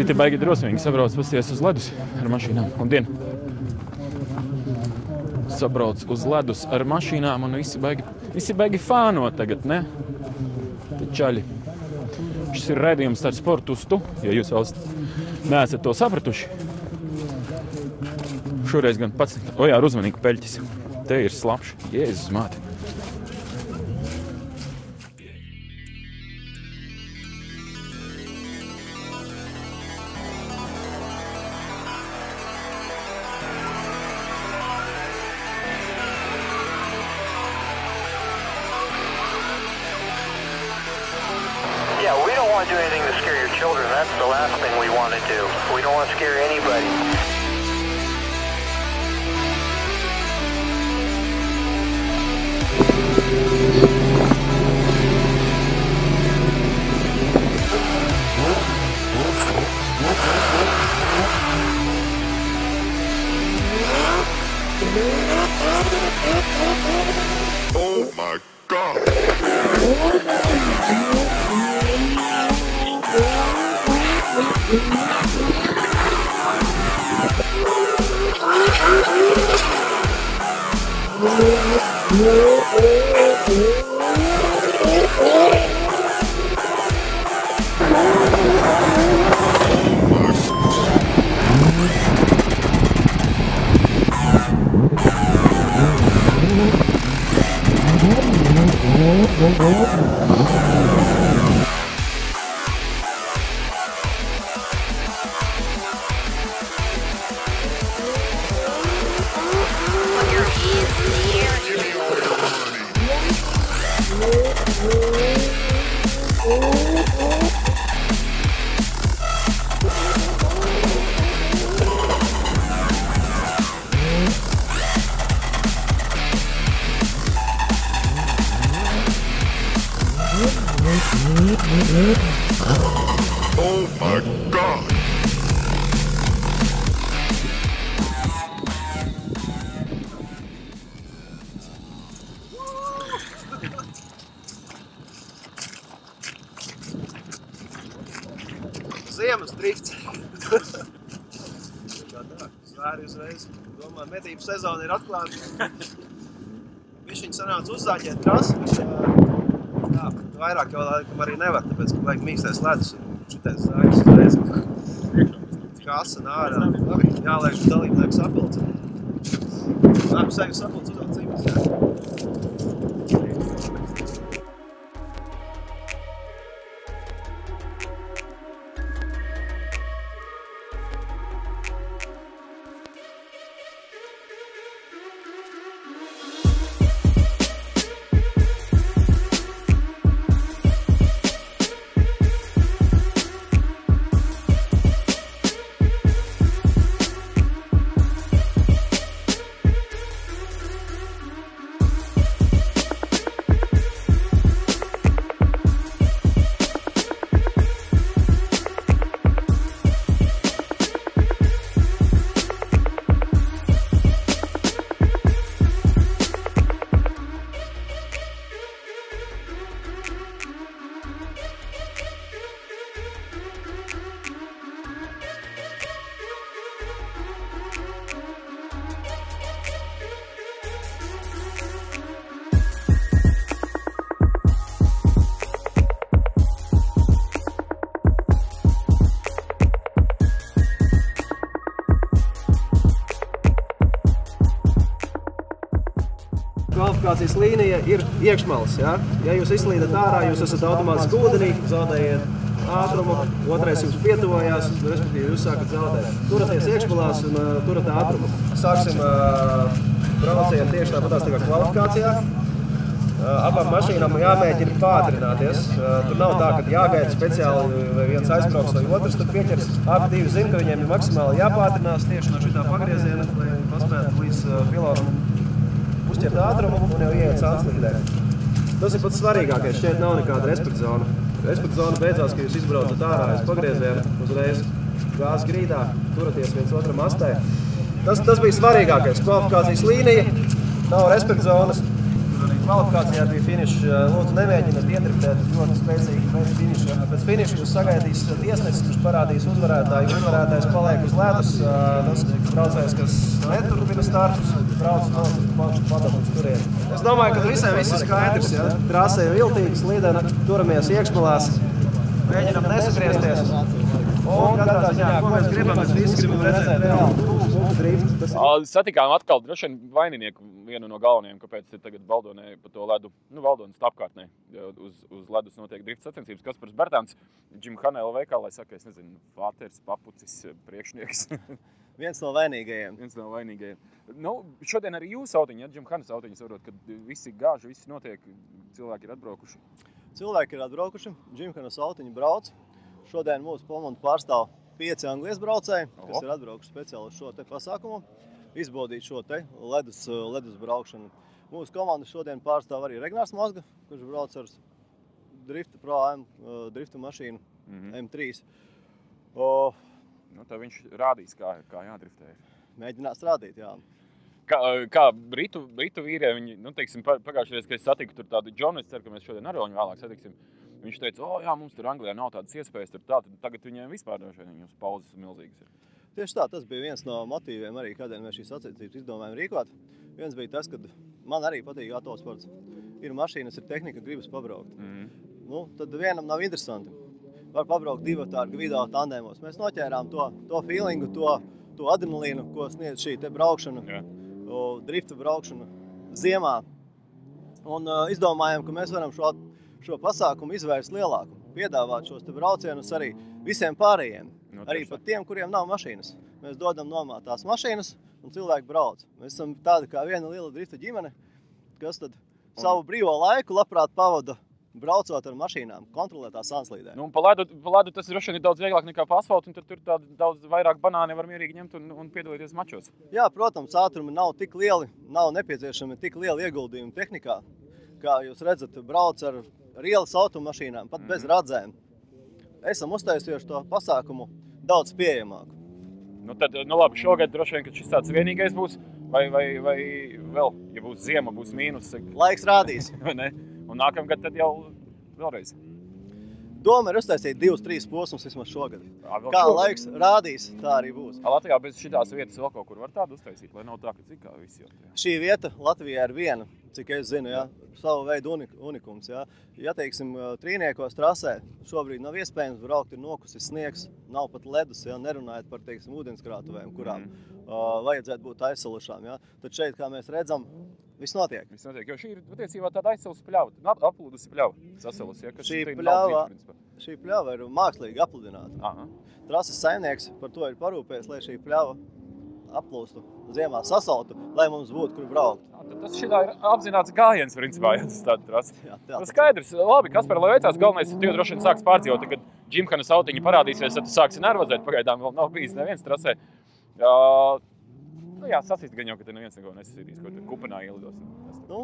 Citi baigi drosmīgi sabrauc pasties uz ledus ar mašīnām. Un sabrauc uz ledus ar mašīnām un visi baigi fānot tagad, ne? Te čaļi. Šis ir raidījums tāds sportustu, ja jūs vēl neesat to sapratuši. Šoreiz gan pats, ar uzmanīgu peļķis. Te ir slapši. Jēzus māte. Yeah, we don't want to do anything to scare your children. That's the last thing we want to do. We don't want to scare anybody. Oh my God! Oh my God! Ziemas trikts. Zvēri uzreiz. Domāju, medību sezona ir atklāta. Višķiņ sanāca uzzāķēt trasi, bet vairāk jau laikam arī nevar, tāpēc, ka vajag mīkstais ledus. Šitais zāģis uzreiz. Kasa nārā. Labi, jāliek dalībnieku sapulci. Labi, seju sapulci uzdot cīmes, jā. Kvalifikācijas līnija ir iekšmalas. Ja jūs izslīdat ārā, jūs esat automātiski ūdenī, zaudējiet ātrumu, otrais jums pietuvojās, respektīvi jūs sākat zaudēt. Turaties iekšmalās un turat ātrumu. Sāksim braucienu tieši tāpatās tā kā kvalifikācijā. Abām mašīnām jāmēģina pātrināties. Tur nav tā, ka jāgaida speciāli vai viens aizbrauks vai otrs tur pieķers. Abi divi zina, ka viņiem ir maksimāli jāpātrinās tieši no šitā pagrieziena, lai paspētu līdz pilotam uzķert ātrumu un jau ieiet sānslīdē. Tas ir pats svarīgākais. Šeit nav nekāda respekta zona. Respekta zona beidzās, ka jūs izbraucat ārā aiz pagrieziena, uzreiz gāzes grīdā, turaties viens otram astē. Tas bija svarīgākais. Kvalifikācijas līnija, nav respekta zonas. tur arī kvalifikācijā bija finišs. Lūdzu, nemēģiniet iedriftēt ļoti spēcīgi pēc finiša. Pēc finiša jūs sagaidīs tiesnesis, kurš parādīs uzvarētāju. Uzvarētājs paliek uz ledus. Tas braucējs, kas neturpina startus, brauc no padabums turien. Es domāju, ka visiem viss ir skaidrs. Ja? Trasē viltīgi, slidena, turamies iekšmalās, mēģinam nesagriezties. Un katrā ziņā, ko mēs gribam, mēs visi gribam redzēt reāli driftu. Satikām atkal droši vien vaininieku vienu no galvenajiem, kāpēc ir tagad Valdonē pa to ledu, Valdonas apkārtnē uz ledus notiek drifta sacensības. Kaspars Bertāns, Jim Hanela veikalā, lai saka, es nezinu, fāters, papucis, priekšnieks. Viens no vainīgajiem. Nu, šodien arī jūs autiņi, ja? Jim Hanes autiņi saprot, kad visi gāži, viss notiek, cilvēki ir atbraukuši. Jim Hanes autiņi brauc. Šodien mūsu komandu pārstāv 5 Anglijas braucēji, kas ir atbraukuši speciāli uz šo te pasākumu, izbaudīt šo te ledus braukšanu. Mūsu komandu šodien pārstāv arī Regnārs Mazga, kurš brauc ar drifta mašīnu M3. Nu, tā viņš rādīs, kā jādriftē. Mēģinās rādīt, jā. Kā britu vīrie, viņi, nu, teiksim, pagājušajā reiz, kad es satiku tur tādu Džonu, es ceru, ka mēs šodien arī vēlāk satiksim. Viņš teica, jā, mums tur Anglijā nav tādas iespējas, tagad viņiem vispār viņus pauzes milzīgas ir. Tieši tā, tas bija viens no motīviem arī, kādēļ mēs šīs sacensības izdomājam rīkot. Viens bija tas, kad man arī patīk autosports. Ir mašīnas, ir tehnika, gribas pabraukt. Nu, tad vienam nav interesanti. Var pabraukt divatā ar Gvido tandēmos. Mēs noķērām to feelingu, to adrenalīnu, ko sniedz šī te braukšana, drifta braukšana ziemā. Un izdomājam, ka mēs varam šo pasākumu izvērst lielāku, piedāvāt šos te braucienus arī visiem pārējiem, arī pat tiem, kuriem nav mašīnas. Mēs dodam nomātās mašīnas un cilvēki brauc. Mēs esam tāda kā viena liela drifta ģimene, kas tad savu brīvo laiku labprāt pavada braucot ar mašīnām, kontrolētā sanslīdē. Nu, pa ledu tas droši vien ir daudz vieglāk nekā pa asfaltu, un tur daudz vairāk banāni var mierīgi ņemt un piedalīties mačos. Jā, protams, ātrumi nav tik lieli, nav nepieciešami tik lieli ieguldījumi tehnikā, kā jūs redzat, brauc ar ielas automašīnām, pat bez radzēm. Esam uztaisījuši to pasākumu daudz pieejamāku. Nu tad, labi, šogad droši vien, ka šis tāds vienīgais būs, vai vēl, ja būs ziema, būs mīnus. Laiks rādīs. Un nākamgad tad jau vēlreiz. Doma ir uztaisīt 2-3 posmus vismaz šogad. Kā laiks rādīs, tā arī būs. Latvijā bez šitās vietas vēl kaut kur var tādu uztaisīt, lai nav tā, ka cik kā visi jau. Šī vieta Latvijā ir viena, cik es zinu, ja, savu veidu unikums. Ja teiksim, Trīniekos trasē šobrīd nav iespējams braukt, ir nokusis sniegs, nav pat ledus, ja, nerunājot par, teiksim, ūdenskrātuvēm, kurām vajadzētu būt aizsalušām. Ja. Tad šeit, kā mēs redzam, viss notiek. Jo šī ir patiesībā tāda aizsalusi pļava, aplūdusi pļava sasalusi. Ja, šī pļava ir mākslīgi apludināta. Trases saimnieks par to ir parūpējis, lai šī pļava aplūstu ziemā sasaltu, lai mums būtu, kur braukt. Tas šitā ir apzināts gājiens, principā, ja tas tāda trasa. Tas skaidrs. Labi, Kaspar, lai veicās, galvenais, tu droši vien sāks pārdzīvot, kad Jim Hanes autiņi parādīsies, tad tu sāksi nervozēt, pagaidām vēl nav bijis neviens trasē. Nu jā, sasist gan jau, ka te neviens neko nesasītīs, ko tur kupenā ielidos.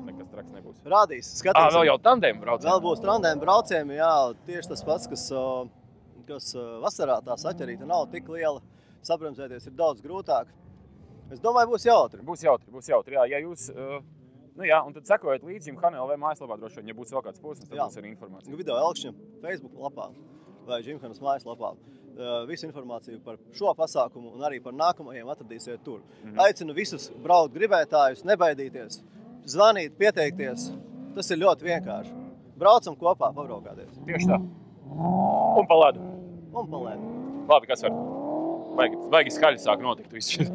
Nekas traks nebūs. Rādīs, skatīsim. Vēl jau tandēmu braucieni. Vēl būs tandēmu braucieni, jā, tieši tas pats, kas vasarā tā saķerīta nav tik liela. Sabremzēties ir daudz grūtāk. Es domāju, būs jautri. Būs jautri, jā. Ja jūs, nu jā, un tad sekojat līdz Jim Hanela vai mājaslapā droši vien, ja būs vēl kāds posms, tad būs arī informācija. Gvido Elkšņa Facebook lapā vai Jim Hanes mājaslapā. Visu informāciju par šo pasākumu un arī par nākamajiem atradīsiet tur. Aicinu visus braukt gribētājus, nebaidīties, zvanīt, pieteikties. Tas ir ļoti vienkārši. Braucam kopā, pabraukāties. Tieši tā. Un pa ledu. Labi, kas var? Baigi skaļi sāk notikt visu šis.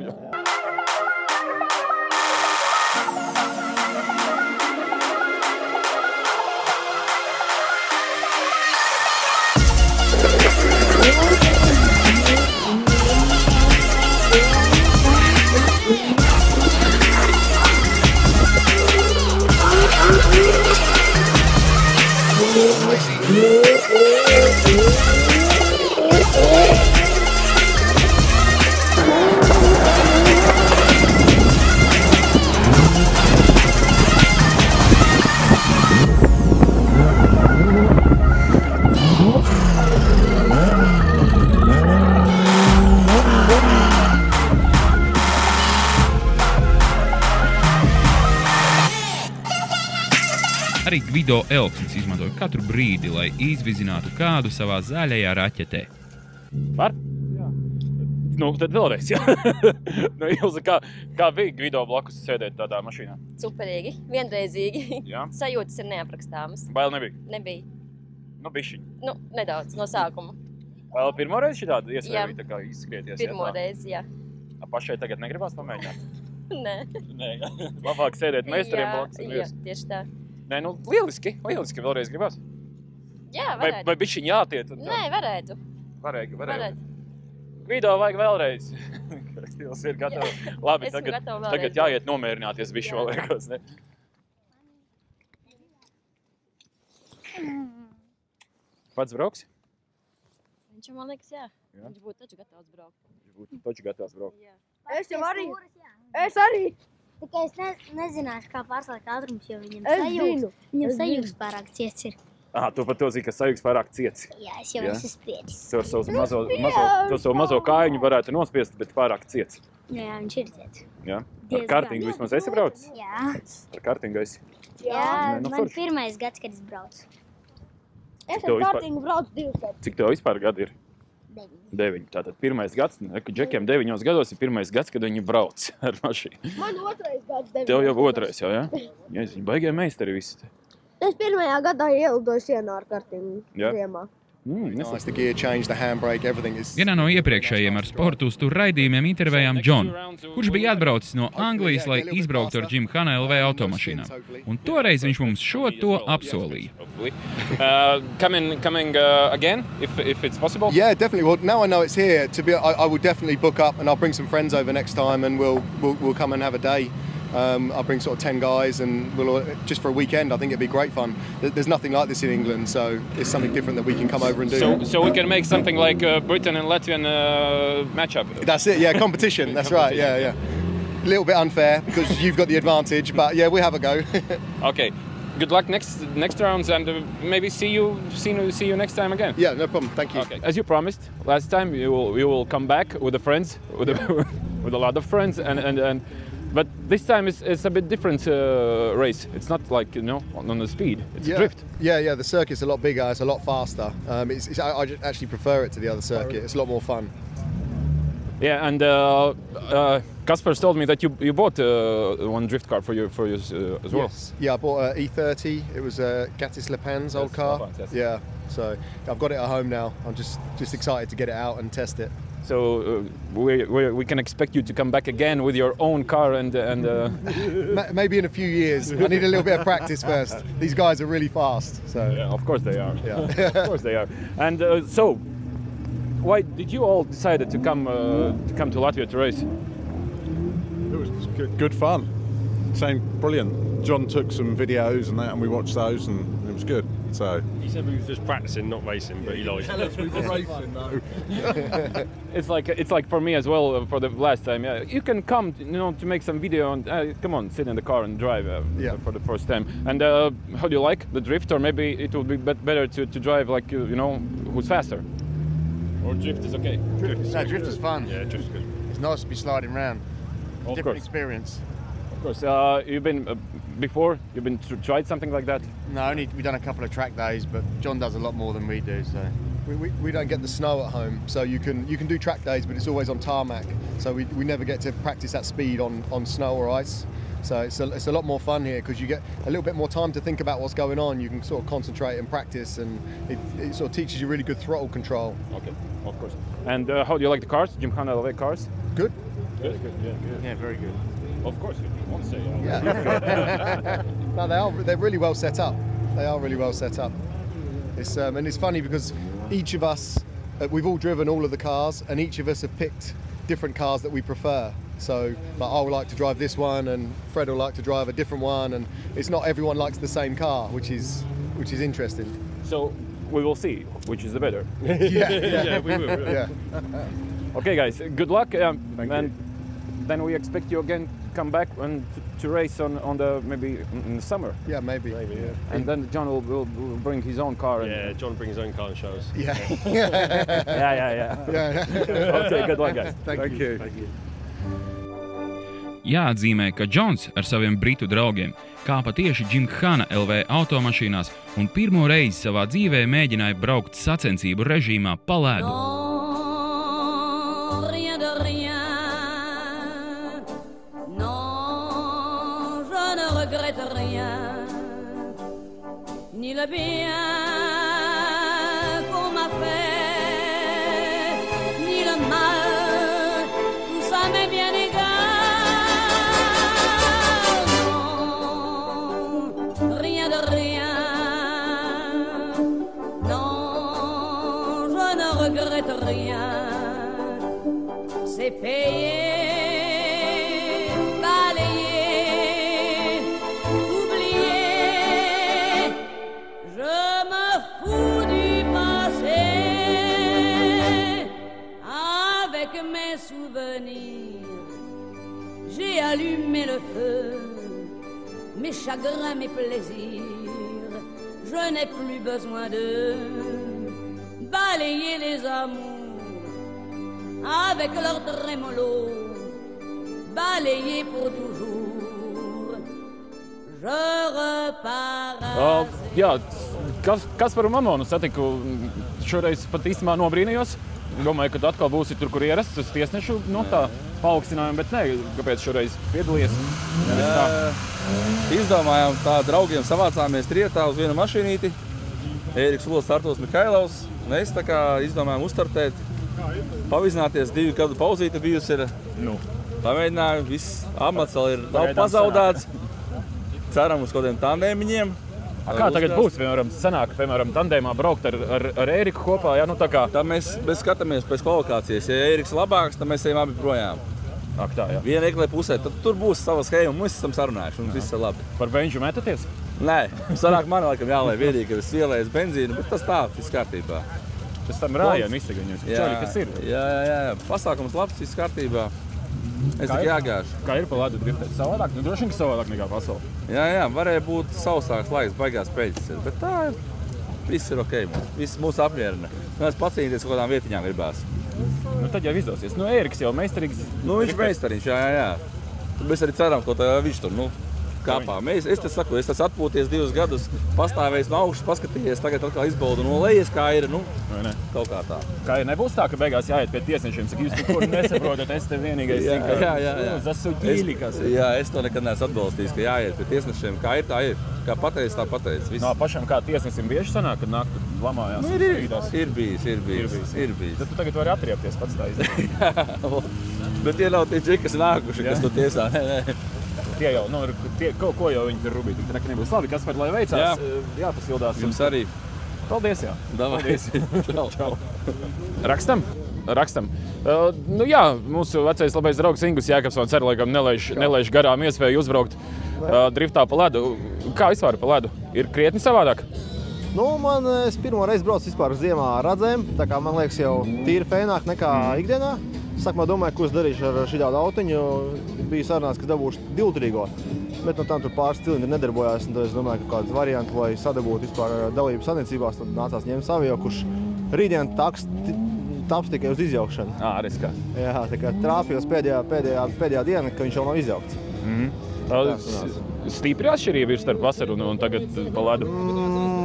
Arī Gvido Elksnis izmantoja katru brīdi, lai izvizinātu kādu savā zaļajā raķetē. Var? Jā. Nu, tad vēlreiz, jā. Nu, Ilze, kā bija Gvido blakus sēdēt tādā mašīnā? Superīgi, vienreizīgi. Jā. Sajūtas ir neaprakstāmas. Bail nebija? Nebija. Nu, bišķiņ. Nu, nedaudz no sākuma. Vēl pirmo reizi šitādu iespēju tā kā izskrieties? Pirmo reizi, jā. Pašai tagad negribās pamēģināt? Nē. Nē, labāk sēdēt meistariem blakus. Jā, tieši tā. Nē, nu, lieliski vēlreiz gribās. Jā, varētu. Vai bišķiņ jātiet? Nē, varētu. Varētu. Gvido vajag vēlreiz. Jūs ir gatavi. Labi, tagad jāiet nomierināties bišķi vēl liekas, ne? Pats brauks? Viņš man liekas, jā. Viņš būtu taču gatavs braukt. Es jau arī. Es arī. Tikai es nezināšu, kā pārslēgt ātrums, jo viņam sajūgs pārāk ciets ir. Tu par to zini, ka sajūgs pārāk ciets. Jā, es jau esmu spiedis. To savu mazo kājiņu varētu nospiest, bet pārāk ciets. Jā, viņš ir ciets. Jā? Ar kartingu vismaz esi braucis? Jā. Ar kartingu esi? Jā, man pirmais gads, kad es braucu. Es ar kartingu braucu 2 gadus. Cik tev vispār gadi ir? 9. Tātad pirmais gads, Džekiem 9 gados ir pirmais gads, kad viņi brauc ar mašīnu. Man 2. gads 9. Tev jau 2. jau, jā? Jā, viņi baigie meistari visi. Es 1. gadā ielidoju sienā ar kartingu ziemā. Vienā no iepriekšējiem ar sportustu raidījumiem intervējām Džonu, kurš bija atbraucis no Anglijas, lai izbrauktu ar Gymkhana LV automašīnām. Un toreiz viņš mums šo to apsolīja. Coming again, if it's possible? Yeah, definitely. Well, now I know it's here. I will definitely book up, and I'll bring some friends over next time, and we'll come and have a day. I'll bring sort of 10 guys, and we'll just for a weekend. I think it'd be great fun. There's nothing like this in England, so it's something different that we can come over and do. So we can make something like Britain and Latvian matchup. That's it. Yeah, competition. That's right. Yeah. A little bit unfair because you've got the advantage, but yeah, we'll have a go. Okay. Good luck next rounds, and maybe see you next time again. Yeah, no problem. Thank you. Okay. As you promised last time, you will come back with the friends, with a lot of friends, and but this time it's a bit different race. It's not like on the speed. It's a drift. Yeah. The circuit's a lot bigger. It's a lot faster. I actually prefer it to the other circuit. It's a lot more fun. Yeah, and Kasper told me that you bought one drift car for you as well. Yes. Yeah, I bought an E30. It was Gattis Le Pan's old car. Yeah, so I've got it at home now. I'm just excited to get it out and test it. So we can expect you to come back again with your own car and maybe in a few years. I need a little bit of practice first. These guys are really fast. So yeah, of course they are. Yeah. Of course they are. And so, why did you all decide to come to Latvia to race? It was good fun. Brilliant. John took some videos and that, and we watched those, and it was good. So he said we was just practicing, not racing, but he liked it. We were racing though. It's like for me as well. For the last time, yeah, you can come, to make some video and come on, sit in the car and drive for the first time. And how do you like the drift, or maybe it would be better to drive like who's faster? Or drift is okay. Drift is fun. Yeah, drift is good. It's nice to be sliding around. Of Different experience. Of course. You've been before. You've been tried something like that. No, we've done a couple of track days, but John does a lot more than we do. So we don't get the snow at home, so you can do track days, but it's always on tarmac. So we never get to practice that speed on snow or ice. So it's a lot more fun here because you get a little bit more time to think about what's going on. You can sort of concentrate and practice, and it sort of teaches you really good throttle control. Okay, of course. And how do you like the cars, Gymkhana LV cars? Good. Good. Yeah, very good. Of course, you want to say. Yeah. No, they're really well set up. They are really well set up. It's and it's funny because each of us, we've all driven all of the cars, and each of us have picked different cars that we prefer. So, I would like to drive this one, and Fred will like to drive a different one, and it's not everyone likes the same car, which is interesting. So we will see which is the better. Yeah, we will. Yeah. Okay, guys, good luck. Thank you. Then we expect you again to come back and to race on the maybe in the summer. Yeah, maybe. Yeah. And then John will bring his own car. Yeah, John brings his own car and show us. Yeah. Yeah. Yeah. Okay, good luck, guys. Thank you. Thank you. Jāatzīmē, ka Džons ar saviem britu draugiem kāpa tieši Gymkhana LV automašīnās un pirmo reizi savā dzīvē mēģināja braukt sacensību režīmā pa ledu. Ni le bien qu'on m'a fait, ni le mal, tout ça m'est bien égal. Non, rien de rien. Non, je ne regrette rien. C'est payé. J'ai allumé le feu, mes chagrins, mes plaisirs. Je n'ai plus besoin de balayer les amours avec leur trémolo, balayer pour toujours. Je repars. Jā, Kasparu Mamonu satiku šoreiz pat īstenībā nobrīnījos. Domāju, ka tu atkal būsi tur, kur ierasts uz tiesnešu tā paaugstinājumu, bet ne, kāpēc šoreiz piedalījies? Izdomājām tā draugiem savācāmies trietā uz vienu mašīnīti. Ēriks Ulas, Artūrs Mihailovs. Mēs tā kā izdomājām uzstartēt, pavizināties, 2 gadu pauzīte bijusi ir. Pamēģināju, viss amats vēl ir nav pazaudāts. Ceram uz kādiem tandēmiņiem. Kā tagad būs, sanāk, tandēmā braukt ar Ēriku kopā? Jā, tā kā. Tā mēs skatāmies pēc kvalifikācijas. Ja Ēriks labāks, tad mēs ejam abi projām. Tā, jā. Viena eklē pusē, tad tur būs sava schēma, mēs esam sarunājuši, un viss ir labi. Par benžu metaties? Nē, sanāk man laikam jālai viedīgi, ka es ielēju benzīnu, bet tas tā, viss kārtībā. Tas tam rājām izsagaņos, čaļi, kas ir? Jā, pasākums labs, viss kārtībā. Es tikai jāgāšu. Kā ir pa ledu driftēt? Savādāk? Droši vien, ka savādāk nekā pasauli. Jā, varēja būt sausāks laiks, baigās peļķis ir, bet tā ir, viss ir ok, viss mūs apmierina. Mēs pacīnīties kādām vietiņām gribās. Tad jau izdosies. Ēriks jau meistarīgs. Viņš meistarīgs, jā. Mēs arī ceram, ko viņš tur, kāpā. Es te saku, es atpūties 2 gadus, pastāvējis no augšas, paskatījies, tagad atkal izbaudu no lejas, kā ir, kaut kā tā. Kā ir nebūs tā, ka beigās jāiet pie tiesnešiem, saka, jūs tur nesaprotat, es te vienīgais zinu, Jā. Zasu ķīļi, kas ir. Jā, es to nekad neesmu atbalstījis, ka jāiet pie tiesnešiem, kā ir, tā ir. Kā pateic, tā pateic. No pašam kā tiesnesim bieži sanāk, kad nāk tur lamājās? Ir bijis. Tad tu tagad vari atriepties pats tā izdarīt. Bet tie nav tie džeki, kas nākuši, kas to tiesā. Nē. Tie jau, ko jau viņi tur rubīt, tad nebūs labi, Kaspar, lai veicās, jāpasildās. Jums arī. Paldies, jā. Paldies. Čau. Rakstam? Jā, mūsu vecais labais draugs Ingus Jēkabsons arī laikam nelaiž garām iespēju uzbraukt driftā pa ledu. Kā vispār pa ledu? Ir krietni savādāk? Es pirmo reizi braucu vispār ziemā ar radzēm, tā kā man liekas jau tīri fēnāk nekā ikdienā. Sākumā domāju, ko es darīšu ar šī tādu autiņu, bija sarunāts, ka dabūšu divturīgo, bet tam tur pāris cilindri nedarbojās, un tad es domāju, ka kāds variants, lai sadabūtu vispār dalību sacensībās, tad nācās ņemt savu, kurš rītdien taps tikai uz izjaukšanu. Riskā. Jā, tā kā trāpījos pēdējā diena, ka viņš jau nav izjaukts. Stīpri atšķirība ir starp vasaru un tagad pa ledu?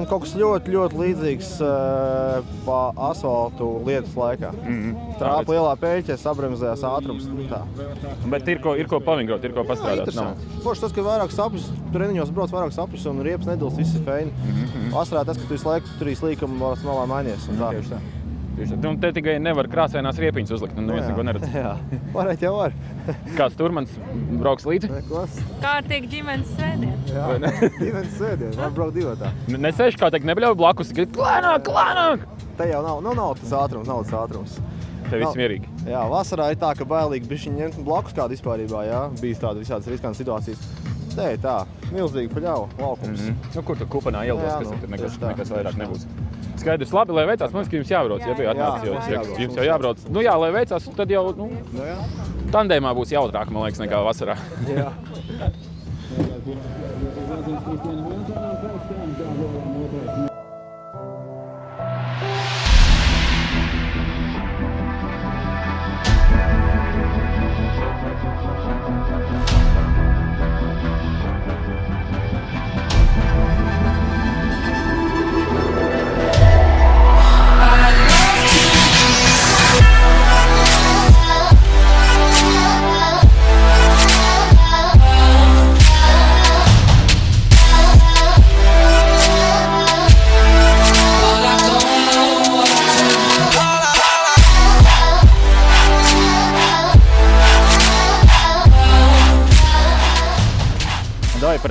Kaut kas ļoti līdzīgs pa asfaltu lietus laikā. Trāpa lielā peļķē, sabremzējās ātrums. Bet ir ko pavingrot, ir ko pastrādāt? Forši tas, ka vairāk sapļus, treniņos brauc vairāk sapļus un riepas nedils, viss ir feini. Vasarā tas, ka tu visu laiku tur slīkam malā mainies. Tieši tā. Te tikai nevar krāsainās riepiņas uzlikt, un neviens neko neredz. Jā, varētu jau var. Kāds turmans brauks līdzi? Kārtīgi ģimenes svētdien. Jā, ģimenes svētdien, var braukt divotā. Nesēž kā teikt, nebļauj blakus, tikai klēnāk! Te jau nav tas ātrums. Te viss mierīgi. Jā, vasarā ir tā, ka bailīgi bišķiņ ņemt blakus kādu vispārībā, jā, bijis tāda visādas riskantas situācijas. Te ir tā, milzīgi paļauj, laukums. Kur tu kupanā ieldos, kas tur nekas vairāk nebūs? Skaidrs, labi, lai veicās, man liekas, ka jums jābrauc, ja bija atnācis, jums jau jābrauc. Jā, lai veicās, tad jau, tandēmā būs jautrāk, man liekas, nekā vasarā. Jā.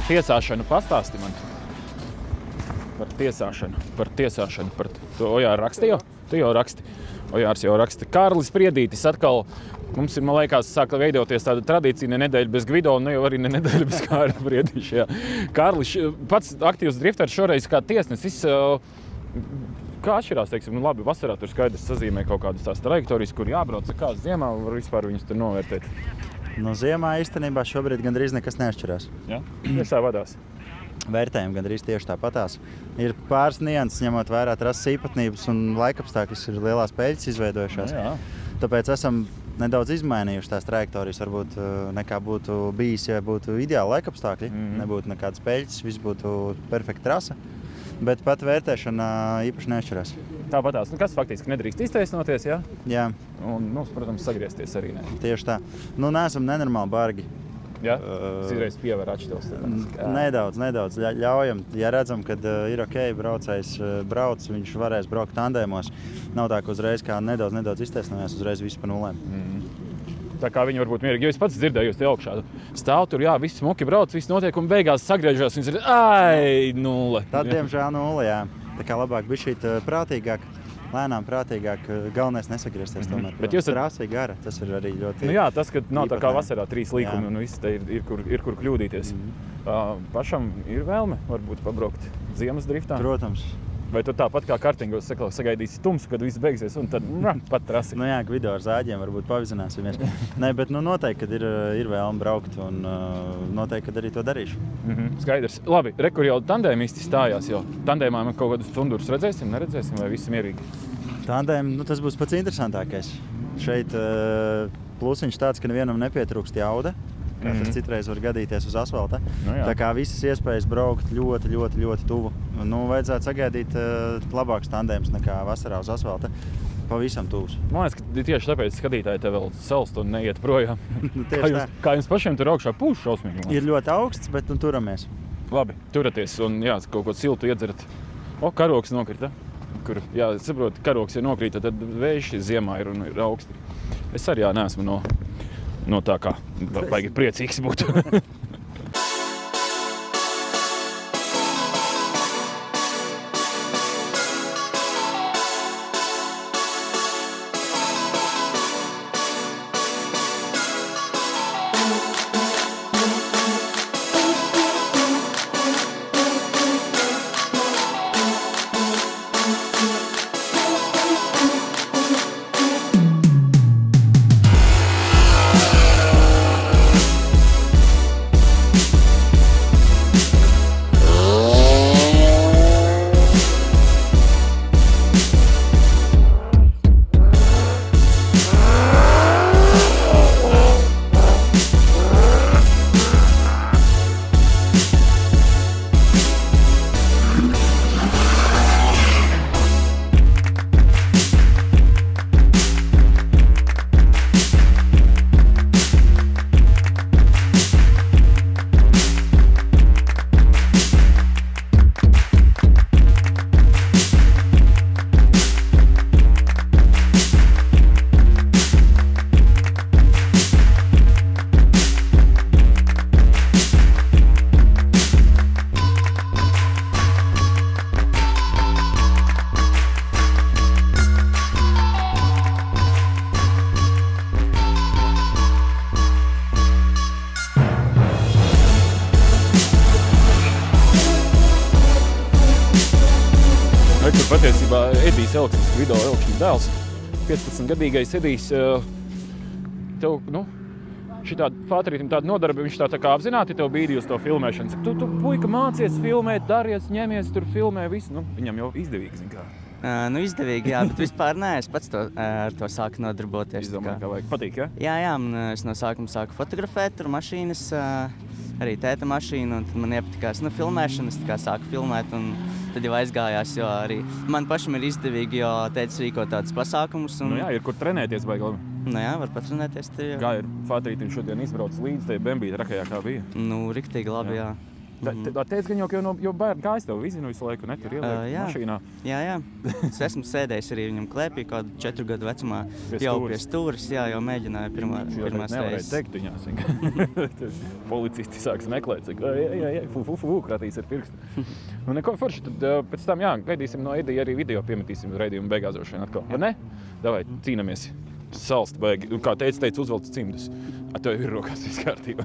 tiesāšanu pastāsti man. Par tiesāšanu. To Ojāri rakstīja? Tu jau raksti. Ojārs jau raksta. Kārlis Priedītis atkal, mums ir, man liekas, sāka veidoties tāda tradīcija, ne nedēļa bez Gvido, un ne jau arī ne nedēļa bez Kārļa Priedīša. Kārlis pats aktīvs drifters šoreiz kā tiesnesis. Kā atšķirās, teiksim, labi, vasarā tur skaidrs sazīmē kaut kādas tās trajektorijas, kur jābrauc, kā ziemā var vispār viņus tur novērtēt? No ziemā īstenībā šobrīd gandrīz nekas neatšķirās. Ja? Tieši tā vadās. Vērtējumi gandrīz tieši tāpatās. Ir pāris nianses, ņemot vērā trases īpatnības un laikapstākļus, ir lielās peļķes izveidojušās. Jā. Tāpēc esam nedaudz izmainījuši tās trajektorijas, varbūt nekā būtu bijis, ja būtu ideāli laikapstākļi, nebūtu nekādas peļķes, viss būtu perfekta trasa. Bet pat vērtēšana īpaši neatšķirās. Tāpatās. Kas faktiski nedrīkst iztaisnoties, jā? Jā. Un, protams, sagriezties arī ne. Tieši tā. Neesam nenormāli bargi. Jā? Citreiz pievar atšķiros. Nedaudz. Ļaujam. Ja redzam, kad ir ok, braucējs brauc, viņš varēs braukt tandēmos. Nav tā, ka uzreiz kā nedaudz iztaisnojās, uzreiz visu pa nulēm. Tā kā viņi varbūt mierīgi, jo es pats dzirdēju, jūs te augšā stāv tur, jā, viss smuki brauc, viss notiek un beigās sagriežās, viņas ir, nulle. Tad, diemžēl, nulle, jā. Tā kā labāk bišķīt prātīgāk, lēnām prātīgāk, galvenais nesagriezties tomēr. Bet jūs trāsī gara, tas ir arī ļoti jā, tas, ka nav tā kā vasarā 3 līkumi un viss te ir kur kļūdīties. Pašam ir vēlme varbūt pabraukt ziemas driftā? Protams. Vai tu tāpat kā kartingos sagaidīsi tumsu, kad viss beigsies un tad pat trasi? Jā, Gvido ar zāģiem varbūt pavizināsimies. Nē, bet noteikti, kad ir vēlme braukt un noteikti, kad arī to darīšu. Skaidrs. Labi, kur jau tandēmisti stājās jau. Tandēmā man kaut kādus tundurus redzēsim, neredzēsim vai visi mierīgi? Tandēm, tas būs pats interesantākais. Šeit plusiņš tāds, ka nevienam nepietrūkst jauda. Kā tas citreiz var gadīties uz asfalta. Tā kā visas iespējas braukt ļoti tuvu. Vajadzētu sagaidīt labāks tandēms nekā vasarā uz asfalta. Pavisam tuvs. Man liekas, ka tieši tāpēc skatītāji te vēl salst un neiet projām. Kā jums pašiem tur augšā pūš šausmīgi? Ir ļoti augsts, bet turamies. Labi, turaties un kaut ko siltu iedzerat. Karoks nokrita. Kur, saprot, karoks ja nokrīta, tad vējš ziemā ir un ir augsti. Es arī neesmu no tā kā baigi priecīgs būtu. Patiesībā Edijs Elksnis, Gvido Elkšņa dēls, 15-gadīgais Edijs, tev, šitādi fātrītim tāda nodarbe, viņš tā kā apzināti tev bīdīja uz to filmēšanu. Saka, tu puika mācies filmēt, daries, ņemies, tur filmē visu. Viņam jau izdevīgi, zin kā. Izdevīgi, jā, bet vispār nē, es pats ar to sāku nodarboties. Izdomāju, kā vajag. Patīk, ja? Jā, es no sākuma sāku fotografēt, tur mašīnas, arī tēta mašīnu, un tad man iepatikās filmēšanas, tā kā sāku filmēt, un tad jau aizgājās, jo arī man pašam ir izdevīgi, jo tētis rīko tādus pasākumus. Jā, ir kur trenēties baigi labi. Jā, var patrenēties te jau. Kā ir fātrītim šodien izbraucis līdz tajā Bembīta rakajā, kā bija? Riktīgi labi, jā. Teic, gan jau bērni kājas tev vizinu visu laiku, ne? Tur ieliek mašīnā. Jā. Es esmu sēdējis arī viņam klēpī, kādu 4 gadu vecumā. Jau pie stūras, jā, jau mēģināju pirmās reizes. Nevarēja teikt viņās. Policisti sāks meklēt, kratīs ar pirkstu. Nu, neko forši, tad pēc tam, gaidīsim no Edija arī video, piemetīsim raidījumu beigās droši vien atkal. Ja ne? Davai, cīnamies. Salst baigi. Kā teica, uzvelc cimdus. Tev ir rokās viss kārtībā.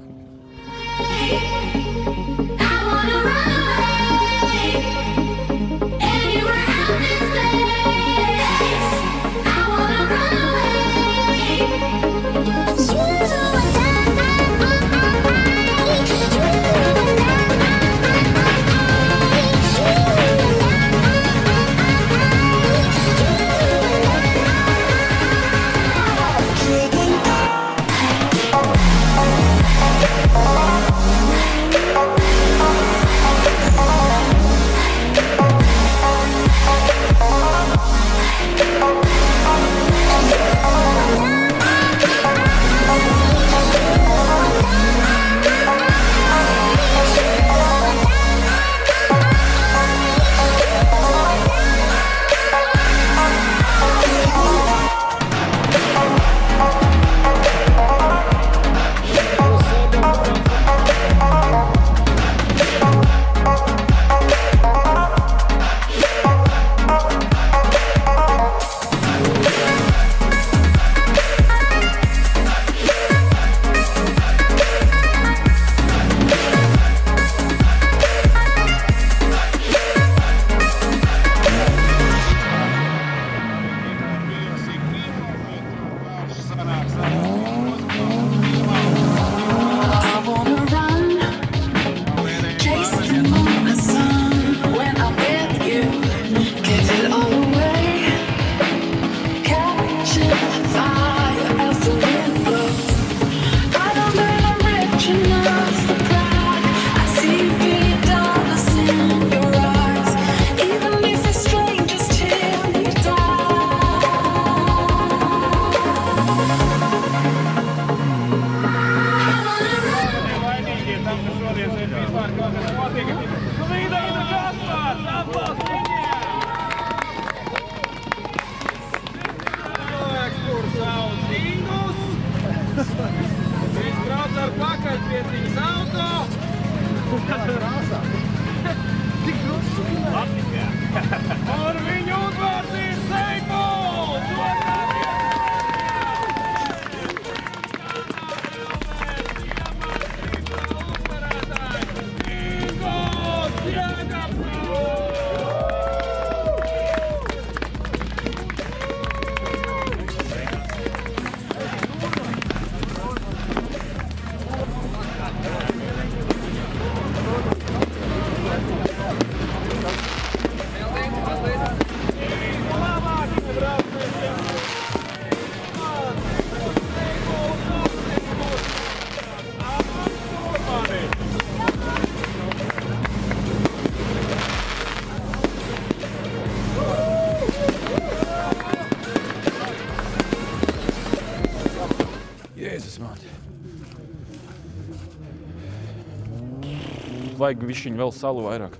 Vajag višķiņu vēl salu vairāk.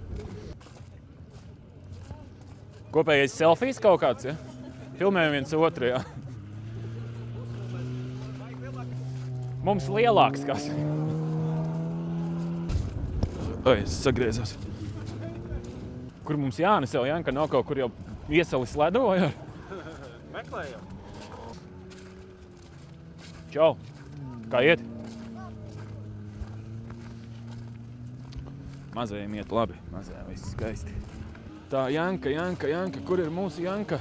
Kopējais selfijas kaut kāds, ja? Filmējam viens otru, jā. Mums lielāks kas. Es sagriezos. Kur mums Jānis jau, Janka nav kaut kur jau iesalis ledo, vai ar? Meklējam. Čau. Kā iet? Mazajiem iet labi, mazajiem viss skaisti. Tā, Janka, kur ir mūsu Janka?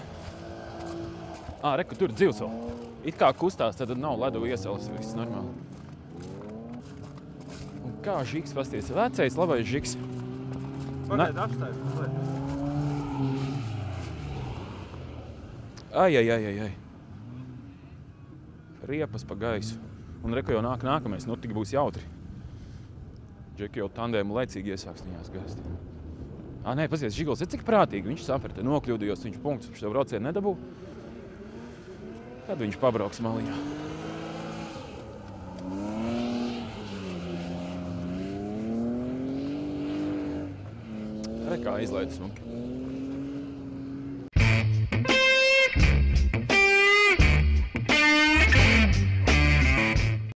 Reku, tur dzīvs vēl. It kā kustās, tad nav ledu iesalas, viss normāli. Un kā Žiks pasties? Vecais, labais Žiks. Pagaid, apstājas, mazliet. Ai. Riepas pa gaisu. Un reku jau nāk nākamais, nu tik būs jautri. Džeki jau tandēmu laicīgi iesāks viņās gāzt. Nē, pasies, Žiguls ir cik prātīgi. Viņš saprata, nokļūdījos, viņš punktus par šo braucienu nedabū. Tad viņš pabrauks maliņā. Re kā izlaid smuki.